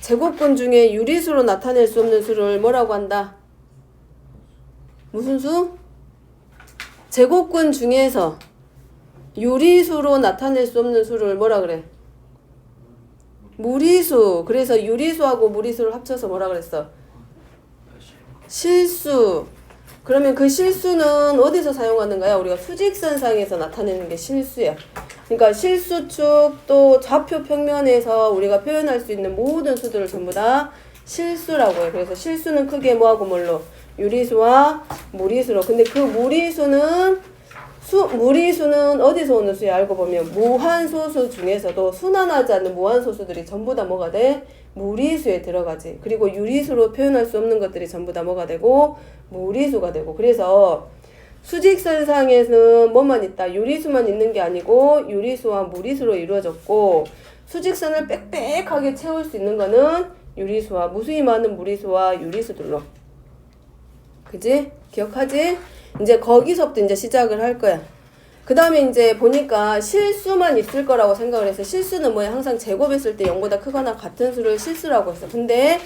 제곱근 중에 유리수로 나타낼 수 없는 수를 뭐라고 한다? 무슨 수? 제곱근 중에서 유리수로 나타낼 수 없는 수를 뭐라 그래? 무리수. 그래서 유리수하고 무리수를 합쳐서 뭐라 그랬어? 실수. 그러면 그 실수는 어디서 사용하는가요? 우리가 수직선상에서 나타내는 게 실수야. 그러니까 실수축 또 좌표 평면에서 우리가 표현할 수 있는 모든 수들을 전부 다 실수라고 해요. 그래서 실수는 크게 뭐하고 뭘로? 유리수와 무리수로. 근데 그 무리수는 어디서 오는 수야? 알고 보면 무한소수 중에서도 순환하지 않는 무한소수들이 전부 다 뭐가 돼? 무리수에 들어가지. 그리고 유리수로 표현할 수 없는 것들이 전부 다 뭐가 되고? 무리수가 되고. 그래서 수직선상에는 뭐만 있다? 유리수만 있는 게 아니고 유리수와 무리수로 이루어졌고, 수직선을 빽빽하게 채울 수 있는 거는 유리수와 무수히 많은 무리수와 유리수들로. 그지? 기억하지? 이제 거기서부터 이제 시작을 할 거야. 그 다음에 이제 보니까 실수만 있을 거라고 생각을 해서, 실수는 뭐야? 항상 제곱했을 때 0보다 크거나 같은 수를 실수라고 했어. 근데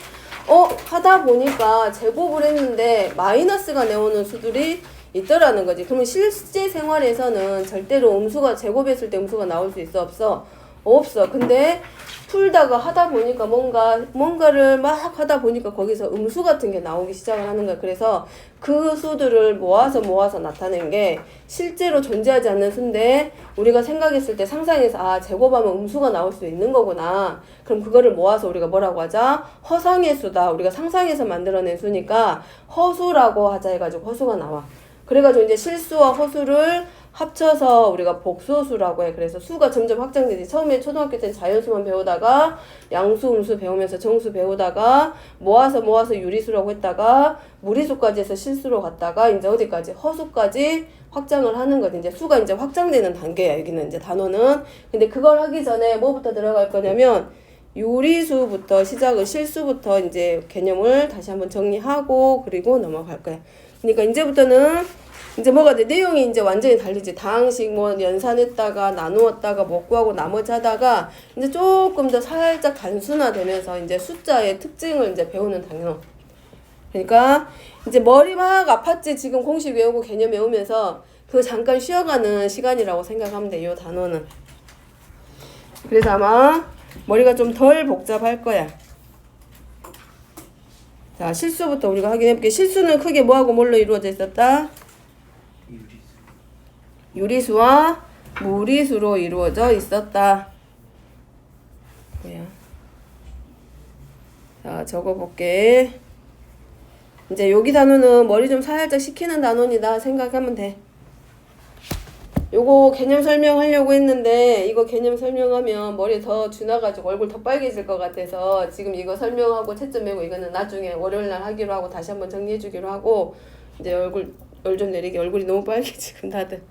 하다 보니까 제곱을 했는데 마이너스가 나오는 수들이 있더라는 거지. 그러면 실제 생활에서는 절대로 제곱했을 때 음수가 나올 수 있어? 없어? 없어. 근데 풀다가 하다 보니까 뭔가를 막 하다 보니까 거기서 음수 같은 게 나오기 시작을 하는 거야. 그래서 그 수들을 모아서 나타낸 게 실제로 존재하지 않는 수인데 우리가 생각했을 때 상상해서 제곱하면 음수가 나올 수 있는 거구나. 그럼 그거를 모아서 우리가 뭐라고 하자? 허상의 수다. 우리가 상상해서 만들어낸 수니까 허수라고 하자 해가지고 허수가 나와. 그래가지고 이제 실수와 허수를 합쳐서 우리가 복소수라고 해. 그래서 수가 점점 확장되지. 처음에 초등학교 때 자연수만 배우다가 양수, 음수 배우면서 정수 배우다가 모아서 유리수라고 했다가 무리수까지 해서 실수로 갔다가 이제 어디까지? 허수까지 확장을 하는 거지. 이제 수가 이제 확장되는 단계야. 여기는 이제 단어는. 근데 그걸 하기 전에 뭐부터 들어갈 거냐면 유리수부터 시작을, 실수부터 이제 개념을 다시 한번 정리하고 그리고 넘어갈 거야. 그러니까 이제부터는 이제 뭐가 돼? 내용이 이제 완전히 달리지. 다항식 연산했다가 나누었다가 먹고하고 나머지 하다가 이제 조금 더 살짝 단순화되면서 이제 숫자의 특징을 이제 배우는 단어. 그러니까 이제 머리 막 아팠지. 지금 공식 외우고 개념 외우면서 그거 잠깐 쉬어가는 시간이라고 생각하면 돼. 이 단어는. 그래서 아마 머리가 좀 덜 복잡할 거야. 자, 실수부터 우리가 확인해볼게. 실수는 크게 뭐하고 뭘로 이루어져 있었다? 유리수와 무리수로 이루어져 있었다. 뭐야? 자, 적어볼게. 이제 여기 단어는 머리 좀 살짝 식히는 단어니다 생각하면 돼. 요거 개념 설명하려고 했는데 이거 개념 설명하면 머리 더 지나가지고 얼굴 더 빨개질 것 같아서 지금 이거 설명하고 채점 메고 이거는 나중에 월요일날 하기로 하고 다시 한번 정리해주기로 하고, 이제 얼굴 열 좀 내리게. 얼굴이 너무 빨개 지금 다들.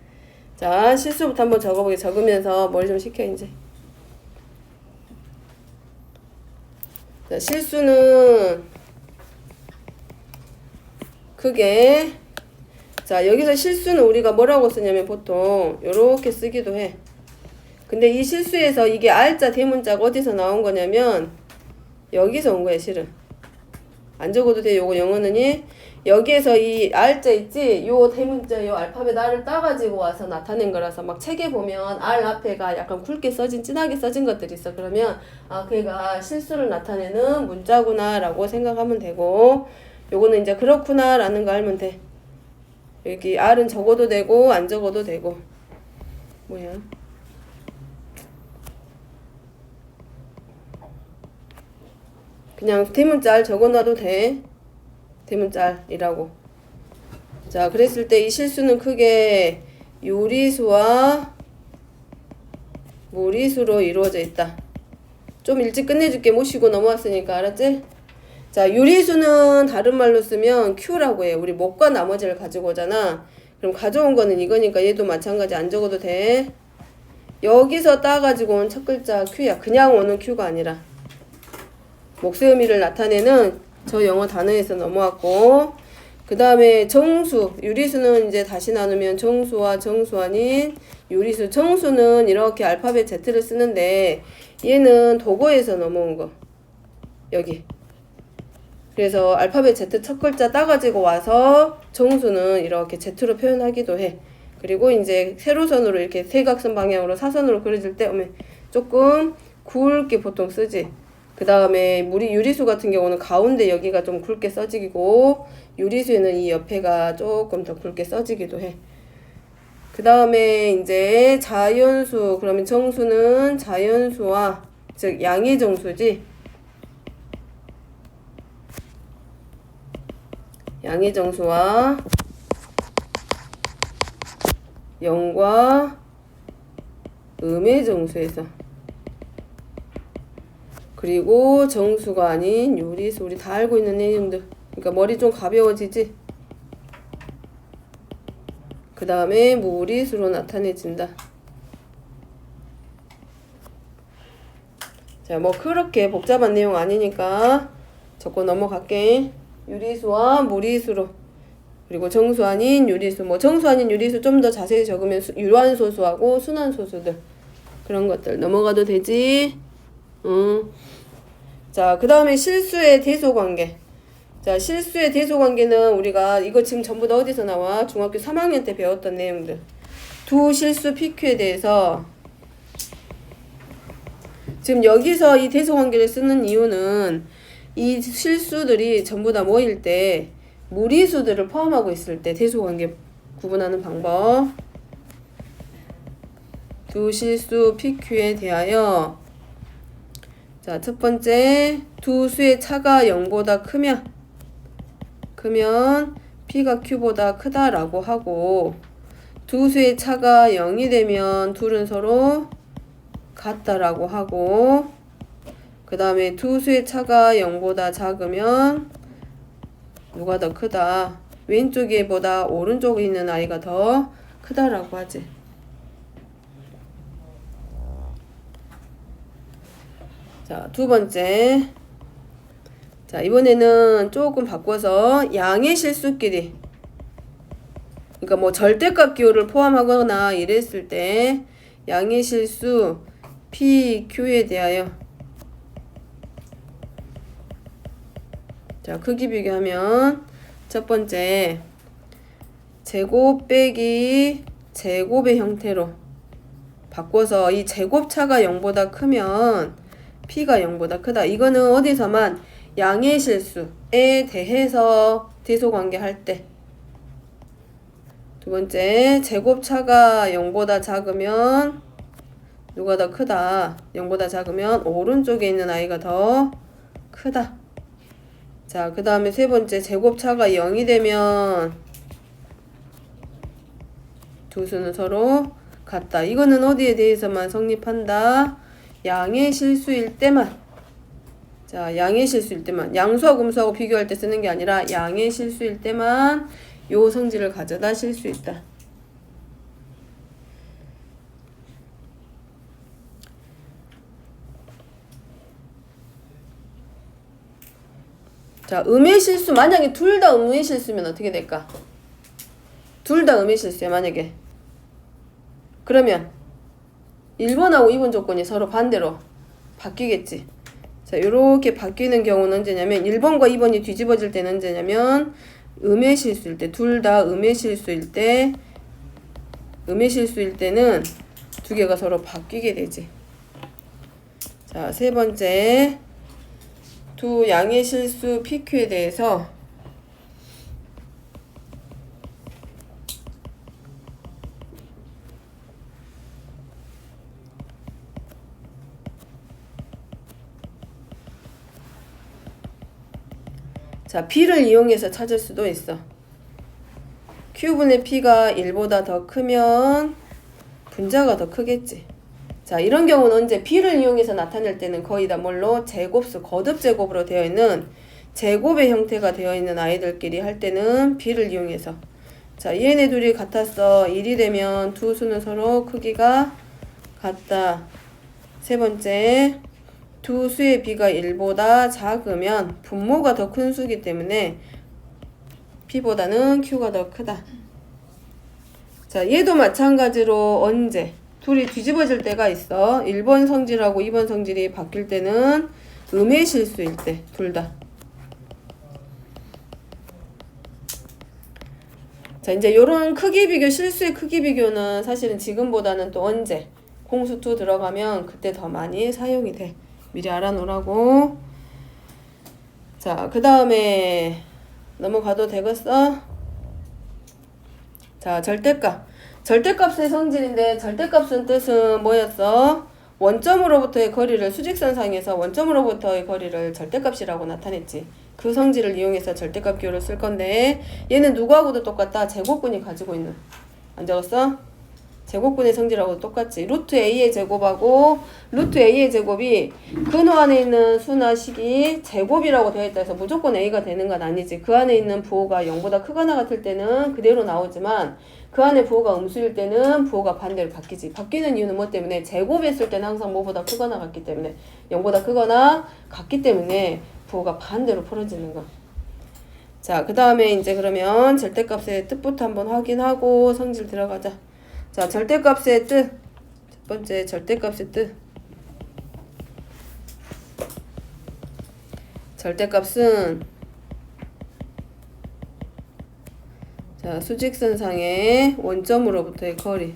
자, 실수부터 한번 적어보게. 적으면서 머리 좀 식혀 이제. 자, 실수는 크게, 자, 여기서 실수는 우리가 뭐라고 쓰냐면 보통 요렇게 쓰기도 해. 근데 이 실수에서 이게 R자 대문자가 어디서 나온 거냐면 여기서 온 거야, 실은. 안 적어도 돼. 요거 영어는 여기에서 이 R자 있지? 요 대문자, 요 알파벳 R을 따가지고 와서 나타낸 거라서 막 책에 보면 R 앞에가 약간 굵게 써진, 진하게 써진 것들이 있어. 그러면 걔가 실수를 나타내는 문자구나 라고 생각하면 되고, 요거는 이제 그렇구나 라는 거 알면 돼. 여기 R은 적어도 되고 안 적어도 되고. 뭐야? 그냥 대문자 R 적어놔도 돼. 대문자 R이라고. 자, 그랬을 때 이 실수는 크게 유리수와 무리수로 이루어져 있다. 좀 일찍 끝내줄게. 못 쉬고 넘어왔으니까. 알았지? 자, 유리수는 다른 말로 쓰면 Q라고 해. 우리 목과 나머지를 가지고 오잖아. 그럼 가져온 거는 이거니까 얘도 마찬가지. 안 적어도 돼. 여기서 따가지고 온 첫 글자 Q야. 그냥 오는 Q가 아니라 목세 의미를 나타내는 저 영어 단어에서 넘어왔고, 그 다음에 정수, 유리수는 이제 다시 나누면 정수와 정수 아닌 유리수. 정수는 이렇게 알파벳 Z를 쓰는데 얘는 도고에서 넘어온 거. 여기. 그래서 알파벳 Z 첫 글자 따가지고 와서 정수는 이렇게 Z로 표현하기도 해. 그리고 이제 세로선으로 이렇게 세각선 방향으로 사선으로 그려질 때 조금 굵게 보통 쓰지. 그 다음에 유리수 같은 경우는 가운데 여기가 좀 굵게 써지고 유리수에는 이 옆에가 조금 더 굵게 써지기도 해. 그 다음에 이제 자연수, 그러면 정수는 자연수와 즉 양의 정수지. 양의 정수와 0과 음의 정수에서, 그리고 정수가 아닌 유리수, 우리 다 알고 있는 내용들. 그러니까 머리 좀 가벼워지지. 그 다음에 무리수로 나타내진다. 자, 뭐 그렇게 복잡한 내용 아니니까 적고 넘어갈게. 유리수와 무리수로, 그리고 정수 아닌 유리수, 뭐 정수 아닌 유리수 좀 더 자세히 적으면 유한소수하고 순환소수들, 그런 것들 넘어가도 되지. 자, 그 다음에 실수의 대소관계. 자, 실수의 대소관계는 우리가 이거 지금 전부 다 어디서 나와? 중학교 3학년 때 배웠던 내용들. 두 실수 PQ에 대해서 지금 여기서 이 대소관계를 쓰는 이유는 이 실수들이 전부 다 모일 때 무리수들을 포함하고 있을 때 대소관계 구분하는 방법. 두 실수 PQ에 대하여, 자, 첫 번째, 두 수의 차가 0보다 크면 P가 Q보다 크다라고 하고, 두 수의 차가 0이 되면 둘은 서로 같다라고 하고, 그 다음에 두 수의 차가 0보다 작으면 누가 더 크다? 왼쪽에 보다 오른쪽에 있는 아이가 더 크다라고 하지. 자, 두 번째. 자, 이번에는 조금 바꿔서 양의 실수끼리, 그러니까 뭐 절대값 기호를 포함하거나 이랬을 때 양의 실수 PQ에 대하여, 자, 크기 비교하면 첫 번째, 제곱 빼기 제곱의 형태로 바꿔서 이 제곱차가 0보다 크면 P가 0보다 크다. 이거는 어디서만 양의 실수에 대해서 대소관계 할 때. 두 번째, 제곱차가 0보다 작으면 누가 더 크다? 0보다 작으면 오른쪽에 있는 아이가 더 크다. 자, 그 다음에 세 번째, 제곱차가 0이 되면 두 수는 서로 같다. 이거는 어디에 대해서만 성립한다? 양의 실수일 때만. 자, 양의 실수일 때만. 양수하고 음수하고 비교할 때 쓰는 게 아니라 양의 실수일 때만 요 성질을 가져다 실 수 있다. 자, 음의 실수, 만약에 둘 다 음의 실수면 어떻게 될까? 둘 다 음의 실수야, 만약에. 그러면 1번하고 2번 조건이 서로 반대로 바뀌겠지. 자, 요렇게 바뀌는 경우는 언제냐면 1번과 2번이 뒤집어질 때는 언제냐면 음의 실수일 때, 둘 다 음의 실수일 때, 음의 실수일 때는 두 개가 서로 바뀌게 되지. 자, 세 번째, 두 양의 실수 PQ에 대해서 자, B를 이용해서 찾을 수도 있어. Q분의 P가 1보다 더 크면 분자가 더 크겠지. 자, 이런 경우는 언제 B를 이용해서 나타낼 때는 거의 다 뭘로? 제곱수, 거듭 제곱으로 되어 있는 제곱의 형태가 되어 있는 아이들끼리 할 때는 B를 이용해서. 자, 얘네 둘이 같았어. 1이 되면 두 수는 서로 크기가 같다. 세 번째, 두 수의 B가 1보다 작으면 분모가 더 큰 수이기 때문에 P보다는 Q가 더 크다. 자, 얘도 마찬가지로 언제? 둘이 뒤집어질 때가 있어. 1번 성질하고 2번 성질이 바뀔 때는 음의 실수일 때 둘 다. 자, 이제 요런 크기 비교, 실수의 크기 비교는 사실은 지금보다는 또 언제 공수2 들어가면 그때 더 많이 사용이 돼. 미리 알아놓으라고. 자, 그 다음에 넘어가도 되겠어? 자, 절대값. 절대값의 성질인데 절대값은 뜻은 뭐였어? 원점으로부터의 거리를 수직선상에서 원점으로부터의 거리를 절대값이라고 나타냈지. 그 성질을 이용해서 절대값 기호를 쓸 건데 얘는 누구하고도 똑같다. 제곱근이 가지고 있는. 안 적었어? 제곱근의 성질하고 똑같지. 루트 a의 제곱하고 루트 a의 제곱이 근호 안에 있는 수나 식이 제곱이라고 되어 있다 해서 무조건 a가 되는 건 아니지. 그 안에 있는 부호가 0보다 크거나 같을 때는 그대로 나오지만 그 안에 부호가 음수일 때는 부호가 반대로 바뀌지. 바뀌는 이유는 뭐 때문에? 제곱했을 때는 항상 뭐보다 크거나 같기 때문에 0보다 크거나 같기 때문에 부호가 반대로 풀어지는 거. 자, 그 다음에 이제 그러면 절대값의 뜻부터 한번 확인하고 성질 들어가자. 자, 절대값의 뜻. 첫 번째 절대값의 뜻. 절대값은 자, 수직선상의 원점으로부터의 거리.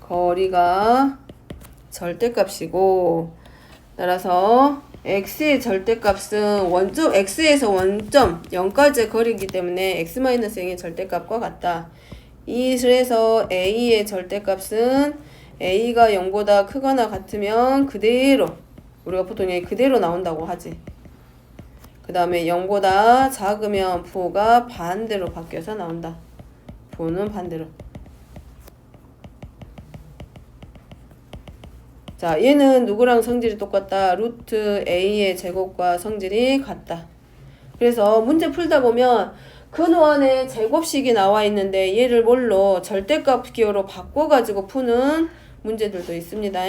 거리가 절대값이고 따라서 x의 절대값은 원점 x에서 원점 0까지의 거리이기 때문에 x-0의 절대값과 같다. 이에서 a의 절대값은 a가 0보다 크거나 같으면 그대로 우리가 보통 여기 그대로 나온다고 하지. 그 다음에 0보다 작으면 부호가 반대로 바뀌어서 나온다. 부호는 반대로. 자, 얘는 누구랑 성질이 똑같다? 루트 a의 제곱과 성질이 같다. 그래서 문제 풀다 보면 근호 안에 제곱식이 나와 있는데 얘를 뭘로 절대값 기호로 바꿔가지고 푸는 문제들도 있습니다.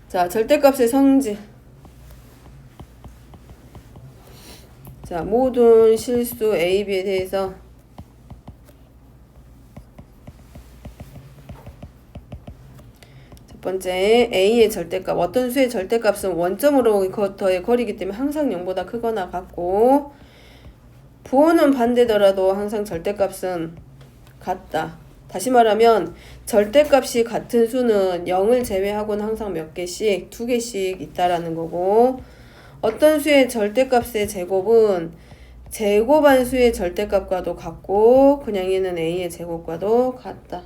자, 절대값의 성질. 자, 모든 실수 A, B에 대해서 첫 번째 A의 절대값. 어떤 수의 절대값은 원점으로부터의 거리이기 때문에 항상 0보다 크거나 같고 부호는 반대더라도 항상 절대값은 같다. 다시 말하면 절대값이 같은 수는 0을 제외하고는 항상 몇 개씩, 2개씩 있다라는 거고 어떤 수의 절대값의 제곱은 제곱한 수의 절대값과도 같고 그냥 얘는 a의 제곱과도 같다.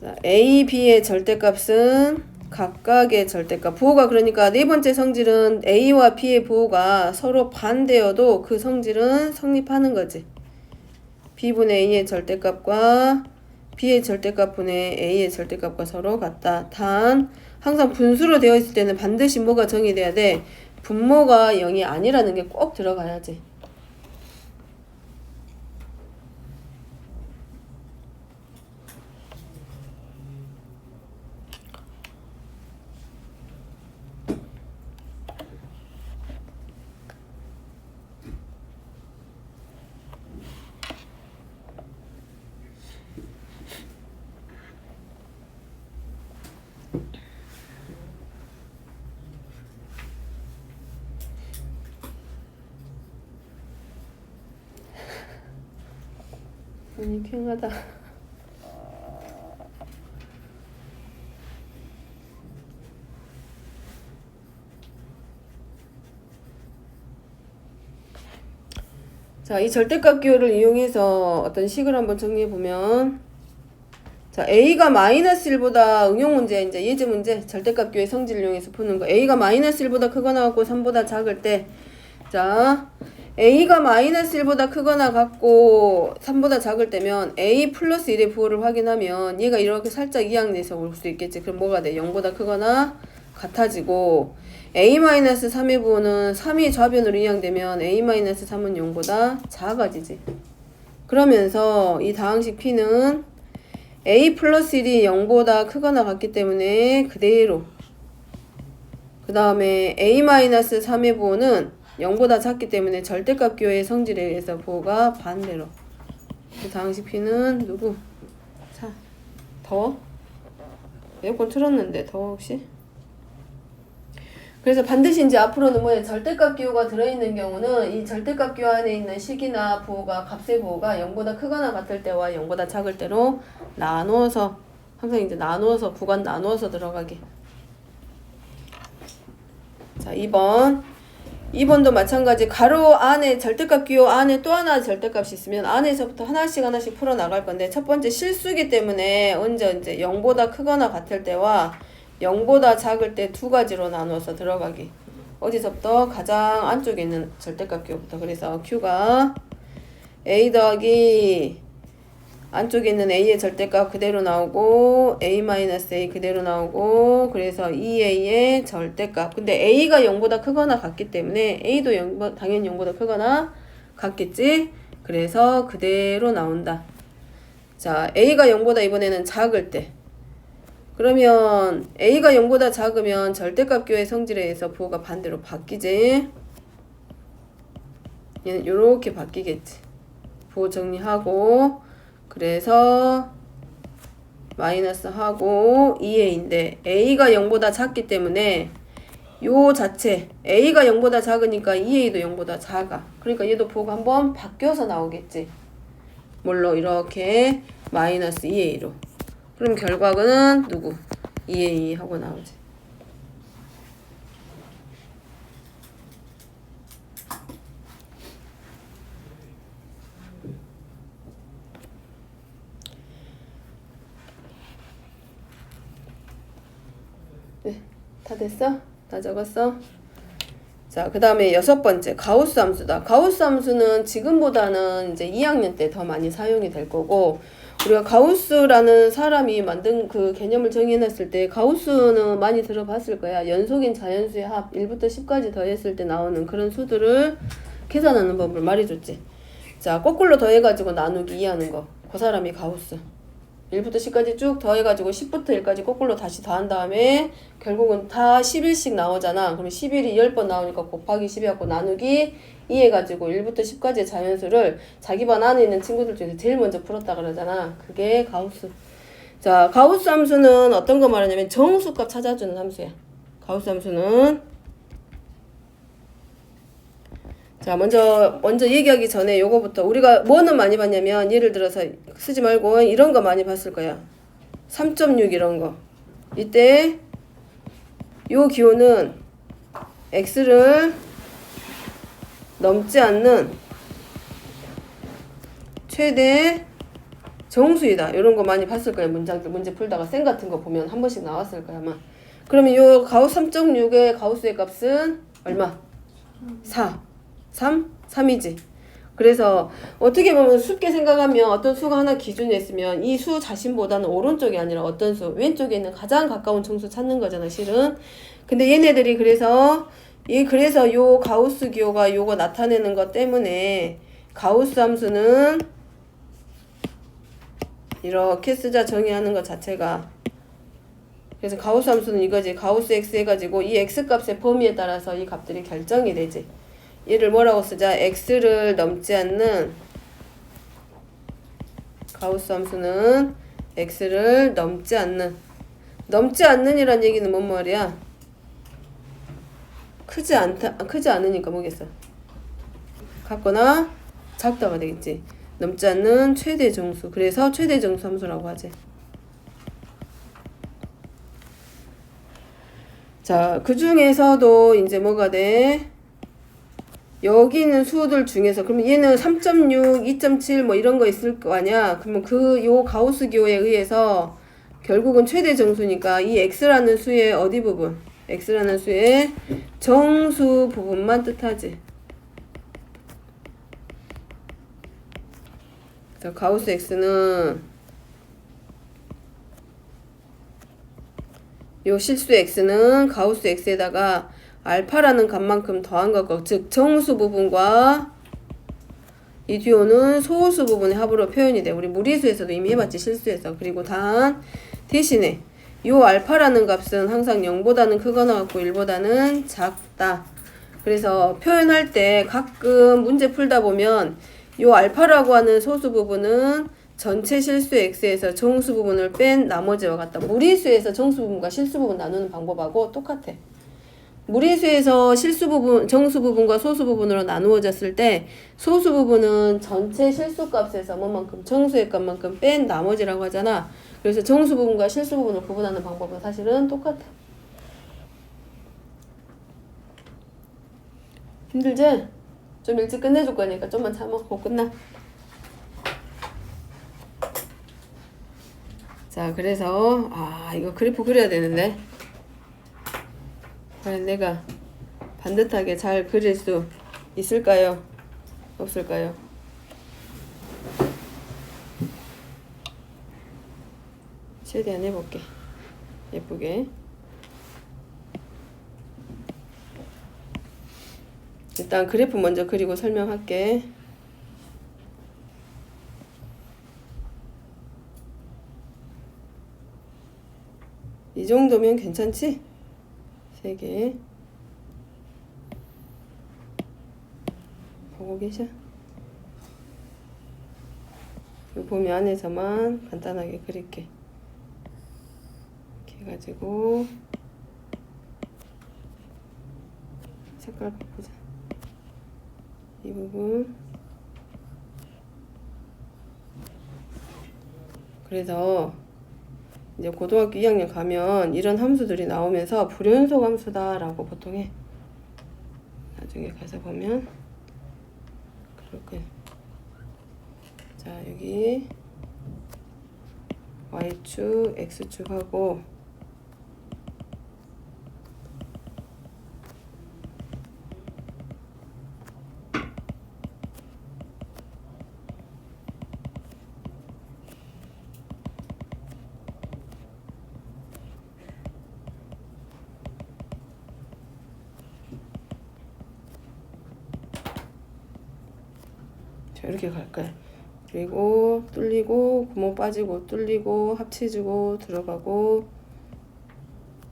자, a, b의 절대값은 각각의 절대값. 부호가 그러니까 네 번째 성질은 a와 b의 부호가 서로 반대여도 그 성질은 성립하는 거지. b분의 a의 절대값과 b의 절대값분의 a의 절대값과 서로 같다. 단 항상 분수로 되어 있을 때는 반드시 뭐가 정의돼야 돼? 분모가 0이 아니라는 게 꼭 들어가야지. 눈이 퀭하다. 자, 이 절대값 기호를 이용해서 어떤 식을 한번 정리해보면 자, a가 마이너스 1보다 응용 문제, 이제 예제 문제, 절대값 기호의 성질을 이용해서 푸는 거. a가 마이너스 1보다 크거나 같고 3보다 작을 때 자, a가 마이너스 1보다 크거나 같고 3보다 작을 때면 a 플러스 1의 부호를 확인하면 얘가 이렇게 살짝 이항돼서 올 수 있겠지. 그럼 뭐가 돼? 0보다 크거나 같아지고 a-3의 부호는 3이 좌변으로 이항되면 a-3은 0보다 작아지지. 그러면서 이 다항식 p는 a 플러스 1이 0보다 크거나 같기 때문에 그대로 그 다음에 A-3의 부호는 0보다 작기 때문에 절대값 기호의 성질에 의해서 부호가 반대로. 그 상식 P는 누구? 자, 더워? 에어컨 틀었는데 더워 혹시? 그래서 반드시 이제 앞으로는 뭐예요? 절대값 기호가 들어있는 경우는 이 절대값 기호 안에 있는 식이나 부호가 값의 부호가 0보다 크거나 같을 때와 0보다 작을 때로 나누어서 항상 이제 나누어서 구간 나누어서 들어가게. 자, 2번도 마찬가지. 가로 안에 절대값 기호 안에 또 하나 절대값이 있으면 안에서부터 하나씩 풀어 나갈 건데 첫 번째 실수기 때문에 언제 0보다 크거나 같을 때와 0보다 작을 때 두 가지로 나누어서 들어가기. 어디서부터? 가장 안쪽에 있는 절대값 기호부터. 그래서 Q가 A 더하기 안쪽에 있는 A의 절대값 그대로 나오고 A-A 그대로 나오고 그래서 2A의 절대값. 근데 A가 0보다 크거나 같기 때문에 A도 당연히 0보다 크거나 같겠지? 그래서 그대로 나온다. 자, A가 0보다 이번에는 작을 때. 그러면 A가 0보다 작으면 절대값 기호의 성질에 의해서 부호가 반대로 바뀌지. 얘는 요렇게 바뀌겠지. 부호 정리하고 그래서 마이너스 하고 2A인데 A가 0보다 작기 때문에 요 자체 A가 0보다 작으니까 2A도 0보다 작아. 그러니까 얘도 부호가 한번 바뀌어서 나오겠지. 뭘로? 이렇게 마이너스 2A로. 그럼 결과는 누구? 2A 하고 나오지. 네, 다 됐어? 다 적었어? 자, 그 다음에 6번째 가우스 함수다. 가우스 함수는 지금보다는 이제 2학년 때 더 많이 사용이 될 거고, 우리가 가우스라는 사람이 만든 그 개념을 정의해놨을 때 가우스는 많이 들어봤을 거야. 연속인 자연수의 합 1부터 10까지 더했을 때 나오는 그런 수들을 계산하는 법을 말해줬지. 자, 거꾸로 더해가지고 나누기 이해하는 거. 그 사람이 가우스. 1부터 10까지 쭉 더해가지고 10부터 1까지 거꾸로 다시 더한 다음에 결국은 다 11씩 나오잖아. 그럼 11이 10번 나오니까 곱하기 10이 갖고 나누기 2 해가지고 1부터 10까지의 자연수를 자기 반 안에 있는 친구들 중에서 제일 먼저 풀었다 그러잖아. 그게 가우스. 자, 가우스 함수는 어떤 거 말하냐면 정수값 찾아주는 함수야. 가우스 함수는 자, 먼저 얘기하기 전에 요거부터 우리가 뭐는 많이 봤냐면 예를 들어서 쓰지 말고 이런 거 많이 봤을 거야. 3.6 이런 거. 이때 요 기호는 x를 넘지 않는 최대 정수이다. 이런 거 많이 봤을 거예요. 문제 풀다가 쌤 같은 거 보면 한 번씩 나왔을 거야 아마. 그러면 요 가우스 3.6의 가우스의 값은 얼마? 4. 3이지. 그래서 어떻게 보면 쉽게 생각하면 어떤 수가 하나 기준에 있으면 이 수 자신보다는 오른쪽이 아니라 어떤 수 왼쪽에 있는 가장 가까운 정수 찾는 거잖아 실은. 근데 얘네들이 그래서 요 가우스 기호가 요거 나타내는 것 때문에 가우스 함수는 이렇게 쓰자 정의하는 것 자체가. 그래서 가우스 함수는 이거지. 가우스 x 해가지고 이 x 값의 범위에 따라서 이 값들이 결정이 되지. 얘를 뭐라고 쓰자? x를 넘지 않는 가우스 함수는 x를 넘지 않는이란 얘기는 뭔 말이야? 크지 않으니까 뭐겠어? 같거나 작다가 되겠지. 넘지 않는 최대 정수. 그래서 최대 정수 함수라고 하지. 자, 그 중에서도 이제 뭐가 돼? 여기 있는 수들 중에서 그러면 얘는 3.6, 2.7 뭐 이런 거 있을 거 아니야. 그러면 요 가우스 기호에 의해서 결국은 최대 정수니까 이 x라는 수의 어디 부분? x라는 수의 정수 부분만 뜻하지. 그래서 가우스 x는 요 실수 x는 가우스 x에다가 알파라는 값만큼 더한 거고, 즉 정수 부분과 이 뒤오는 소수 부분의 합으로 표현이 돼. 우리 무리수에서도 이미 해봤지, 실수에서. 그리고 단 대신에 요 알파라는 값은 항상 0보다는 크거나 같고 1보다는 작다. 그래서 표현할 때 가끔 문제 풀다 보면 요 알파라고 하는 소수 부분은 전체 실수 x에서 정수 부분을 뺀 나머지와 같다. 무리수에서 정수 부분과 실수 부분 나누는 방법하고 똑같아. 무리수에서 실수 부분, 정수 부분과 소수 부분으로 나누어졌을 때 소수 부분은 전체 실수 값에서 뭐만큼 정수의 값만큼 뺀 나머지라고 하잖아. 그래서 정수 부분과 실수 부분을 구분하는 방법은 사실은 똑같아. 힘들지? 좀 일찍 끝내줄 거니까 좀만 참고 끝나. 자, 그래서 이거 그래프 그려야 되는데 과연 내가 반듯하게 잘 그릴 수 있을까요? 없을까요? 최대한 해볼게. 예쁘게. 일단 그래프 먼저 그리고 설명할게. 이 정도면 괜찮지? 3개. 보고 계셔? 이 봄이 안에서만 간단하게 그릴게. 이렇게 해가지고 색깔 바꾸자. 이 부분. 그래서 이제 고등학교 2학년 가면 이런 함수들이 나오면서 불연속 함수다라고 보통 해. 나중에 가서 보면 그렇게. 자, 여기 y축, x축 하고 이렇게 갈 거야. 그리고 뚫리고 구멍 빠지고 뚫리고 합치주고 들어가고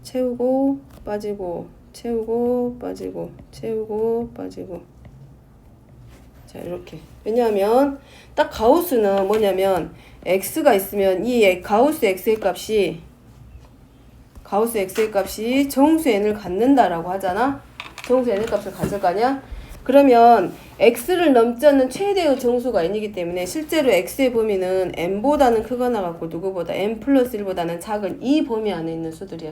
채우고 빠지고 채우고 빠지고 채우고 빠지고. 자, 이렇게. 왜냐하면 딱 가우스는 뭐냐면 x가 있으면 이 가우스 x의 값이 정수 n을 갖는다라고 하잖아. 정수 n의 값을 가질 거 아니야? 그러면 x를 넘지 않는 최대의 정수가 n이기 때문에 실제로 x의 범위는 n보다는 크거나 같고 누구보다 n 플러스 1보다는 작은 이 범위 안에 있는 수들이야.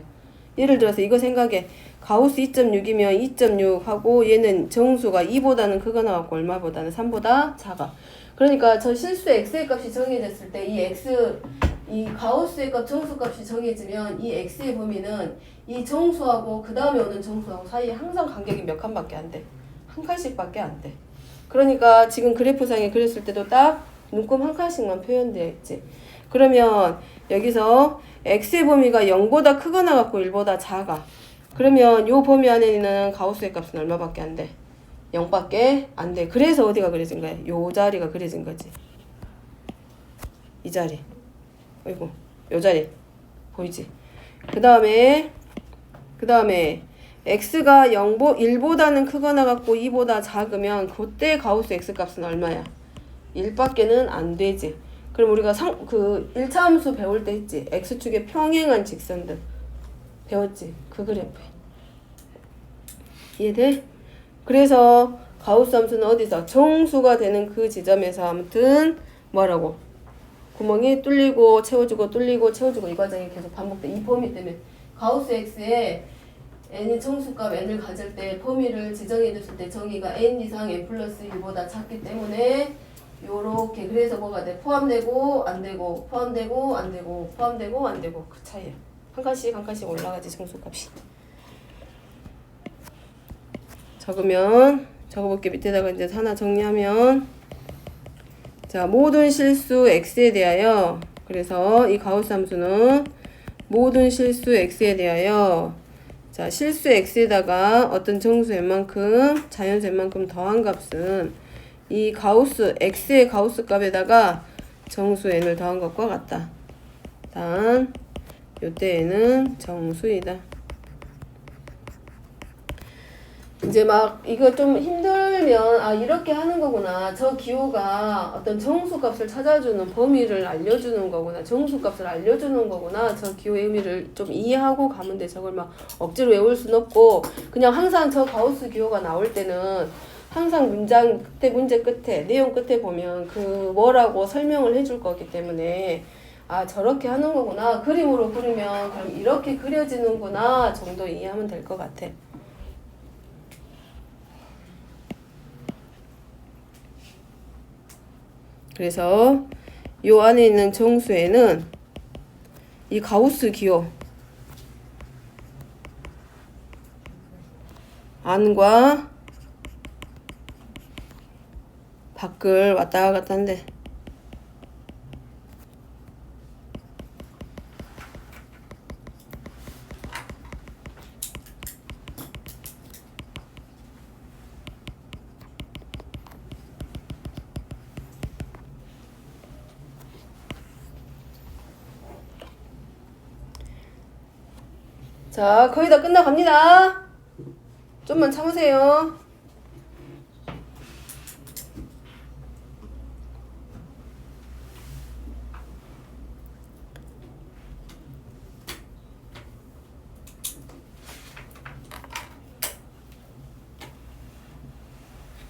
예를 들어서 이거 생각해. 가우스 2.6이면 2.6 하고 얘는 정수가 2보다는 크거나 같고 얼마보다는 3보다 작아. 그러니까 저 실수 x의 값이 정해졌을 때 이 가우스의 값 정수값이 정해지면 이 x의 범위는 이 정수하고 그 다음에 오는 정수하고 사이에 항상 간격이 몇 칸밖에 안 돼. 한 칸씩밖에 안 돼. 그러니까 지금 그래프상에 그렸을 때도 딱 눈금 한 칸씩만 표현되어 있지. 그러면 여기서 x의 범위가 0보다 크거나 같고 1보다 작아. 그러면 요 범위 안에 있는 가우스의 값은 얼마밖에 안 돼? 0밖에 안 돼. 그래서 어디가 그려진 거야? 요 자리가 그려진 거지. 이 자리. 어이구, 요 자리. 보이지? 그 다음에 x가 1보다는 크거나 같고 2보다 작으면 그때 가우스 x 값은 얼마야? 1밖에는 안 되지. 그럼 우리가 1차 함수 배울 때 했지. x축의 평행한 직선들 배웠지. 그 그래프. 이해돼? 그래서 가우스 함수는 어디서? 정수가 되는 그 지점에서 아무튼 뭐라고? 구멍이 뚫리고 채워주고 뚫리고 채워주고 이 과정이 계속 반복돼. 이 범위 때문에 가우스 x에 n이 정수값 n을 가질 때 범위를 지정해줬을 때 정의가 n 이상 n 플러스 1보다 작기 때문에 요렇게. 그래서 뭐가 돼? 포함되고 안 되고 포함되고 안 되고 포함되고 안 되고 그 차이야. 한 칸씩 올라가지 정수값이. 적어볼게. 밑에다가 이제 하나 정리하면, 자, 모든 실수 x에 대하여, 그래서 이 가우스 함수는 모든 실수 x에 대하여, 자, 실수 x에다가 어떤 정수 n만큼, 자연수 n만큼 더한 값은 이 가우스 x의 가우스 값에다가 정수 n을 더한 것과 같다. 단 요때에는 정수이다. 이제 막 이거 좀 힘들면 아 이렇게 하는 거구나. 저 기호가 어떤 정수값을 찾아주는 범위를 알려주는 거구나. 정수값을 알려주는 거구나. 저 기호의 의미를 좀 이해하고 가면 돼. 저걸 막 억지로 외울 순 없고 그냥 항상 저 가우스 기호가 나올 때는 항상 문장 끝에 문제 끝에 내용 끝에 보면 그 뭐라고 설명을 해줄 거기 때문에 아 저렇게 하는 거구나. 그림으로 그리면 그럼 이렇게 그려지는구나 정도 이해하면 될 것 같아. 그래서 요 안에 있는 정수에는 이 가우스 기호 안과 밖을 왔다 갔다 한대. 자, 거의 다 끝나갑니다. 좀만 참으세요.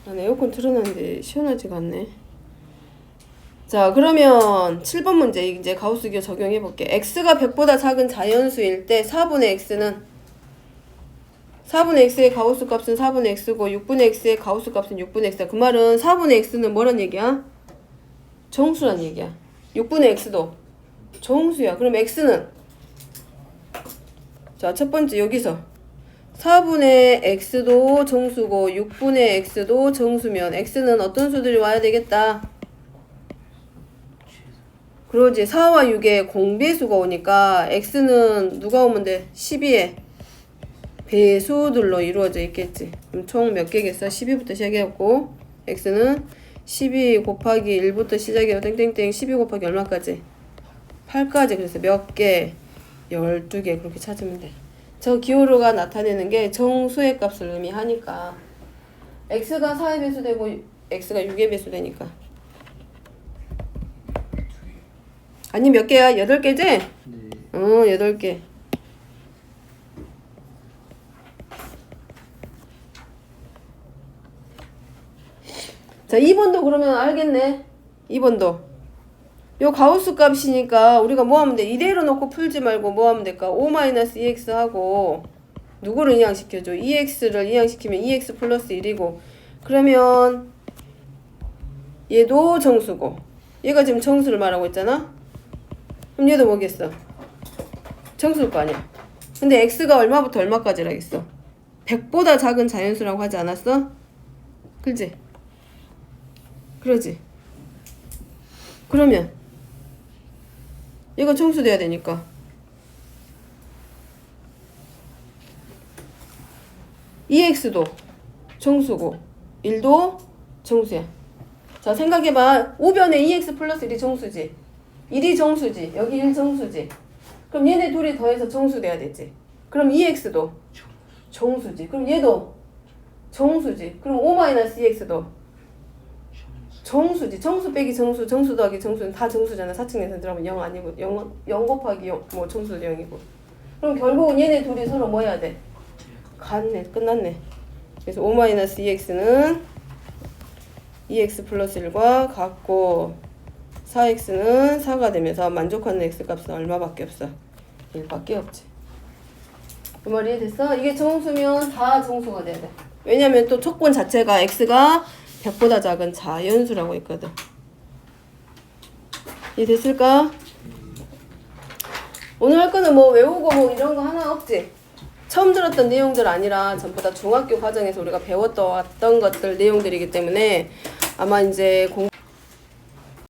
난 에어컨 틀어놨는데 시원하지가 않네. 자, 그러면 7번 문제 이제 가우스 기호 적용해 볼게. x가 100보다 작은 자연수일 때 4분의 x는 4분의 x의 가우스 값은 4분의 x고 6분의 x의 가우스 값은 6분의 x야. 그 말은 4분의 x는 뭐란 얘기야? 정수란 얘기야. 6분의 x도 정수야. 그럼 x는 자, 첫 번째 여기서 4분의 x도 정수고 6분의 x도 정수면 x는 어떤 수들이 와야 되겠다? 그러지. 4와 6의 공배수가 오니까 x는 누가 오면 돼? 12의 배수들로 이루어져 있겠지. 그럼 총 몇 개겠어? 12부터 시작해갖고 x는 12 곱하기 1부터 시작해요. 땡땡땡 12 곱하기 얼마까지? 8까지. 그래서 몇 개? 12개. 그렇게 찾으면 돼. 저 기호로가 나타내는 게 정수의 값을 의미하니까 x가 4의 배수되고 x가 6의 배수되니까 아니 몇 개야? 8개지? 네. 8개. 자, 2번도 그러면 알겠네. 2번도. 요 가우스 값이니까 우리가 뭐 하면 돼? 이대로 놓고 풀지 말고 뭐 하면 될까? 5-2x 하고 누구를 이항시켜줘? 2x를 이항시키면 2x 플러스 1이고 그러면 얘도 정수고 얘가 지금 정수를 말하고 있잖아? 그럼 얘도 뭐겠어? 정수일 거 아니야. 근데 x가 얼마부터 얼마까지라겠어? 100보다 작은 자연수라고 하지 않았어? 그렇지? 그러지? 그러면 얘가 정수돼야 되니까 2x도 정수고 1도 정수야. 자, 생각해봐. 우변에 2x 플러스 1이 정수지. 1이 정수지. 여기 1 정수지. 그럼 얘네 둘이 더해서 정수돼야 되지. 그럼 2x도 정수지. 그럼 얘도 정수지. 그럼 5-2x도 정수지. 정수 빼기 정수, 정수 더하기 정수는 다 정수잖아. 사칙에서 들어가면 0 아니고 0 곱하기 0, 뭐 정수도 0이고. 그럼 결국은 얘네 둘이 서로 뭐 해야 돼? 같네. 끝났네. 그래서 5-2x는 2x 플러스 1과 같고 4x는 4가 되면서 만족하는 x값은 얼마밖에 없어? 1밖에 없지. 그 말 이해됐어? 이게 정수면 다 정수가 돼야 돼. 왜냐면 또 조건 자체가 x가 100보다 작은 자연수라고 했거든. 이해됐을까? 오늘 할 거는 뭐 외우고 뭐 이런 거 하나 없지? 처음 들었던 내용들 아니라 전부 다 중학교 과정에서 우리가 배웠던 것들 내용들이기 때문에 아마 이제 공부